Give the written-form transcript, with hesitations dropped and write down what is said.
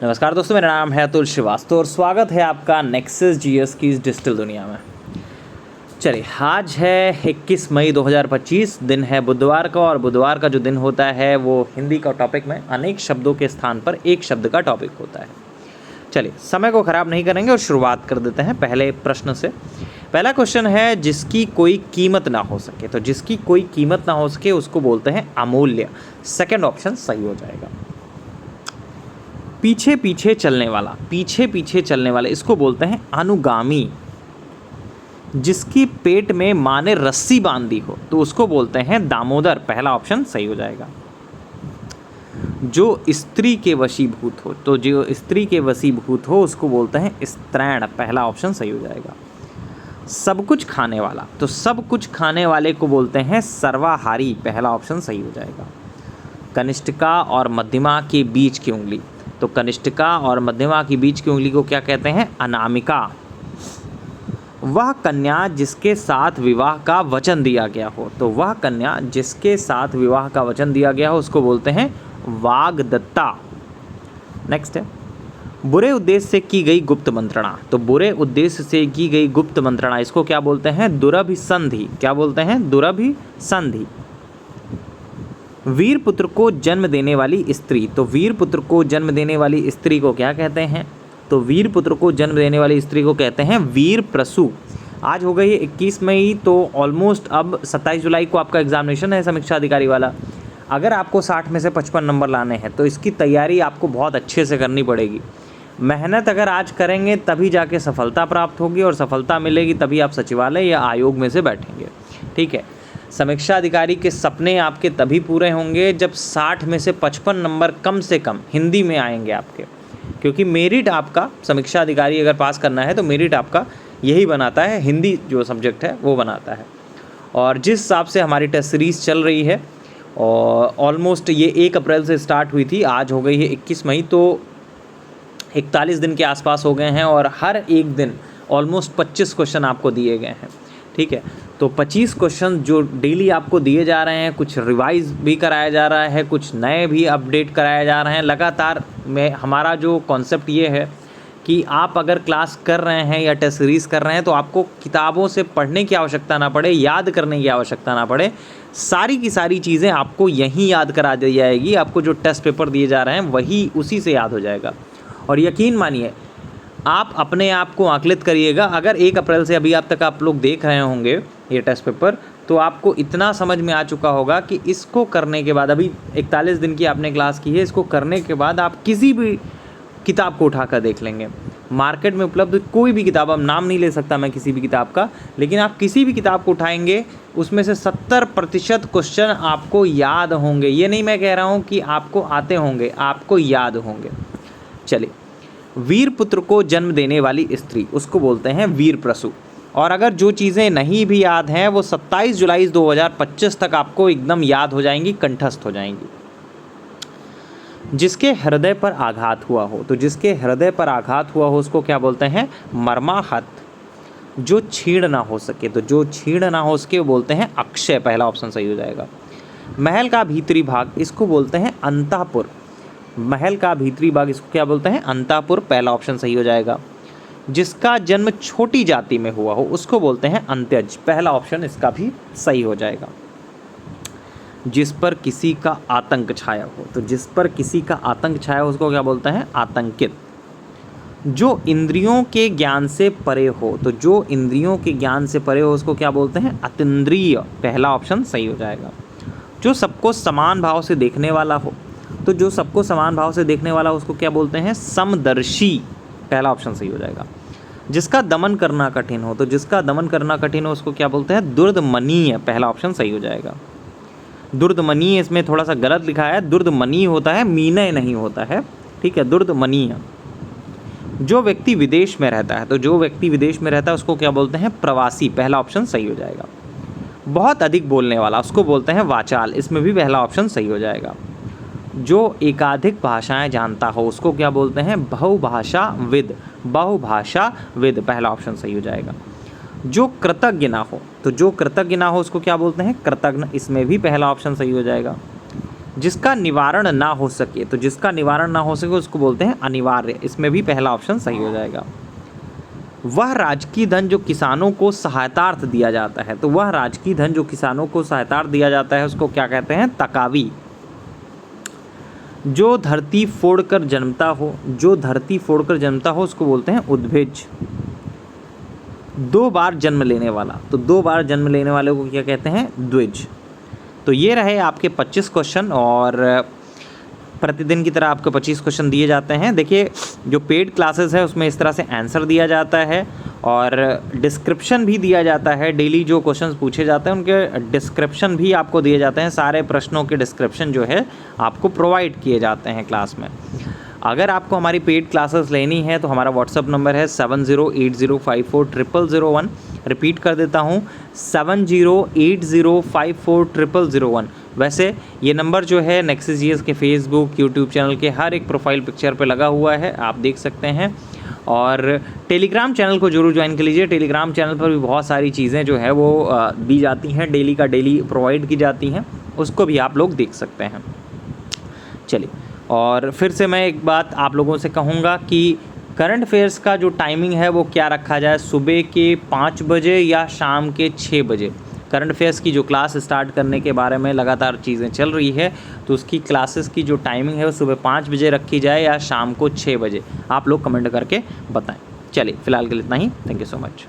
नमस्कार दोस्तों, मेरा नाम है अतुल श्रीवास्तव और स्वागत है आपका नेक्सस जीएस की इस डिजिटल दुनिया में। चलिए, आज है 21 मई 2025, दिन है बुधवार का। और बुधवार का जो दिन होता है वो हिंदी का टॉपिक में अनेक शब्दों के स्थान पर एक शब्द का टॉपिक होता है। चलिए, समय को ख़राब नहीं करेंगे और शुरुआत कर देते हैं पहले प्रश्न से। पहला क्वेश्चन है, जिसकी कोई कीमत ना हो सके। तो जिसकी कोई कीमत ना हो सके उसको बोलते हैं अमूल्य। सेकंड ऑप्शन सही हो जाएगा। पीछे पीछे चलने वाला इसको बोलते हैं अनुगामी। जिसकी पेट में माँ ने रस्सी बांधी हो तो उसको बोलते हैं दामोदर। पहला ऑप्शन सही हो जाएगा। जो स्त्री के वशीभूत हो, तो जो स्त्री के वशीभूत हो उसको बोलते हैं स्त्रैण। पहला ऑप्शन सही हो जाएगा। सब कुछ खाने वाला, तो सब कुछ खाने वाले को बोलते हैं सर्वाहारी। पहला ऑप्शन सही हो जाएगा। कनिष्ठिका और मध्यमा के बीच की उंगली, तो कनिष्ठिका और मध्यमा के बीच की उंगली को क्या कहते हैं? अनामिका। वह कन्या जिसके साथ विवाह का वचन दिया गया हो, तो वह कन्या जिसके साथ विवाह का वचन दिया गया हो उसको बोलते हैं वाग्दत्ता। नेक्स्ट है, बुरे उद्देश्य से की गई गुप्त मंत्रणा। तो बुरे उद्देश्य से की गई गुप्त मंत्रणा इसको क्या बोलते हैं? दुरभिसंधि। क्या बोलते हैं? दुरभिसंधि। वीर पुत्र को जन्म देने वाली स्त्री, तो वीर पुत्र को जन्म देने वाली स्त्री को क्या कहते हैं? तो वीर पुत्र को जन्म देने वाली स्त्री को कहते हैं वीर प्रसू। आज हो गई है 21 मई, तो ऑलमोस्ट अब 27 जुलाई को आपका एग्जामिनेशन है समीक्षा अधिकारी वाला। अगर आपको 60 में से 55 नंबर लाने हैं तो इसकी तैयारी आपको बहुत अच्छे से करनी पड़ेगी। मेहनत अगर आज करेंगे तभी जाके सफलता प्राप्त होगी, और सफलता मिलेगी तभी आप सचिवालय या आयोग में से बैठेंगे। ठीक है, समीक्षा अधिकारी के सपने आपके तभी पूरे होंगे जब 60 में से 55 नंबर कम से कम हिंदी में आएंगे आपके। क्योंकि मेरिट आपका समीक्षा अधिकारी अगर पास करना है तो मेरिट आपका यही बनाता है, हिंदी जो सब्जेक्ट है वो बनाता है। और जिस हिसाब से हमारी टेस्ट सीरीज़ चल रही है, और ऑलमोस्ट ये 1 अप्रैल से स्टार्ट हुई थी, आज हो गई है 21 मई, तो 41 दिन के आसपास हो गए हैं। और हर एक दिन ऑलमोस्ट 25 क्वेश्चन आपको दिए गए हैं। ठीक है, तो 25 क्वेश्चन जो डेली आपको दिए जा रहे हैं, कुछ रिवाइज भी कराया जा रहा है, कुछ नए भी अपडेट कराए जा रहे हैं लगातार। में हमारा जो कॉन्सेप्ट ये है कि आप अगर क्लास कर रहे हैं या टेस्ट सीरीज़ कर रहे हैं तो आपको किताबों से पढ़ने की आवश्यकता ना पड़े, याद करने की आवश्यकता ना पड़े। सारी की सारी चीज़ें आपको यहीं याद करा दी जाएगी। आपको जो टेस्ट पेपर दिए जा रहे हैं वही उसी से याद हो जाएगा। और यकीन मानिए, आप अपने आप को आकलित करिएगा। अगर 1 अप्रैल से अभी आप तक आप लोग देख रहे होंगे ये टेस्ट पेपर, तो आपको इतना समझ में आ चुका होगा कि इसको करने के बाद, अभी 41 दिन की आपने क्लास की है, इसको करने के बाद आप किसी भी किताब को उठाकर देख लेंगे। मार्केट में उपलब्ध कोई भी किताब, अब नाम नहीं ले सकता मैं किसी भी किताब का, लेकिन आप किसी भी किताब को उठाएंगे उसमें से 70% क्वेश्चन आपको याद होंगे। ये नहीं मैं कह रहा हूँ कि आपको आते होंगे, आपको याद होंगे। चलिए, वीर पुत्र को जन्म देने वाली स्त्री उसको बोलते हैं वीर प्रसू। और अगर जो चीज़ें नहीं भी याद हैं वो 27 जुलाई 2025 तक आपको एकदम याद हो जाएंगी, कंठस्थ हो जाएंगी। जिसके हृदय पर आघात हुआ हो, तो जिसके हृदय पर आघात हुआ हो उसको क्या बोलते हैं? मर्माहत। जो छीण ना हो सके, तो जो छीण ना हो सके वो बोलते हैं अक्षय। पहला ऑप्शन सही हो जाएगा। महल का भीतरी भाग इसको बोलते हैं अंतःपुर। महल का भीतरी भाग इसको क्या बोलते हैं? अंतःपुर। पहला ऑप्शन सही हो जाएगा। जिसका जन्म छोटी जाति में हुआ हो उसको बोलते हैं अंत्यज। पहला ऑप्शन इसका भी सही हो जाएगा। जिस पर किसी का आतंक छाया हो, तो जिस पर किसी का आतंक छाया हो उसको क्या बोलते हैं? आतंकित। जो इंद्रियों के ज्ञान से परे हो, तो जो इंद्रियों के ज्ञान से परे हो उसको क्या बोलते हैं? अतीन्द्रिय। पहला ऑप्शन सही हो जाएगा। जो सबको समान भाव से देखने वाला हो, तो जो सबको समान भाव से देखने वाला उसको क्या बोलते हैं? समदर्शी। पहला ऑप्शन सही हो जाएगा। जिसका दमन करना कठिन हो, तो जिसका दमन करना कठिन हो उसको क्या बोलते हैं? दुर्दमनीय। पहला ऑप्शन सही हो जाएगा। दुर्दमनीय इसमें थोड़ा सा गलत लिखा है, दुर्दमनीय होता है, मीनय नहीं होता है। ठीक है, दुर्दमनीय। जो व्यक्ति विदेश में रहता है, तो जो व्यक्ति विदेश में रहता है उसको क्या बोलते हैं? प्रवासी। पहला ऑप्शन सही हो जाएगा। बहुत अधिक बोलने वाला उसको बोलते हैं वाचाल। इसमें भी पहला ऑप्शन सही हो जाएगा। जो एकाधिक भाषाएं जानता हो उसको क्या बोलते हैं? बहुभाषाविद। बहुभाषाविद। पहला ऑप्शन सही हो जाएगा। जो कृतज्ञ ना हो, तो जो कृतज्ञ ना हो उसको क्या बोलते हैं? कृतज्ञ। इसमें भी पहला ऑप्शन सही हो जाएगा। जिसका निवारण ना हो सके, तो जिसका निवारण ना हो सके उसको बोलते हैं अनिवार्य। इसमें भी पहला ऑप्शन सही हो जाएगा। वह राजकीय धन जो किसानों को सहायतार्थ दिया जाता है, तो वह राजकीय धन जो किसानों को सहायतार्थ दिया जाता है उसको क्या कहते हैं? तकावी। जो धरती फोड़कर जन्मता हो, जो धरती फोड़कर जन्मता हो उसको बोलते हैं उद्भिज। 2 बार जन्म लेने वाला, तो 2 बार जन्म लेने वाले को क्या कहते हैं? द्विज। तो ये रहे आपके 25 क्वेश्चन, और प्रतिदिन की तरह आपको 25 क्वेश्चन दिए जाते हैं। देखिए जो पेड क्लासेस है उसमें इस तरह से आंसर दिया जाता है और डिस्क्रिप्शन भी दिया जाता है। डेली जो क्वेश्चंस पूछे जाते हैं उनके डिस्क्रिप्शन भी आपको दिए जाते हैं। सारे प्रश्नों के डिस्क्रिप्शन जो है आपको प्रोवाइड किए जाते हैं क्लास में। अगर आपको हमारी पेड क्लासेस लेनी है तो हमारा व्हाट्सअप नंबर है 7080540001। रिपीट कर देता हूँ 7080540001। वैसे ये नंबर जो है नेक्सस जीएस के फेसबुक, यूट्यूब चैनल के हर एक प्रोफाइल पिक्चर पे लगा हुआ है, आप देख सकते हैं। और टेलीग्राम चैनल को जरूर ज्वाइन कर लीजिए। टेलीग्राम चैनल पर भी बहुत सारी चीज़ें जो है वो दी जाती हैं, डेली का डेली प्रोवाइड की जाती हैं, उसको भी आप लोग देख सकते हैं। चलिए, और फिर से मैं एक बात आप लोगों से कहूँगा कि करंट अफेयर्स का जो टाइमिंग है वो क्या रखा जाए, सुबह के 5 बजे या शाम के 6 बजे। करंट अफेयर्स की जो क्लास स्टार्ट करने के बारे में लगातार चीज़ें चल रही है, तो उसकी क्लासेस की जो टाइमिंग है वो सुबह 5 बजे रखी जाए या शाम को 6 बजे, आप लोग कमेंट करके बताएं। चलिए, फ़िलहाल के लिए इतना ही। Thank you so much.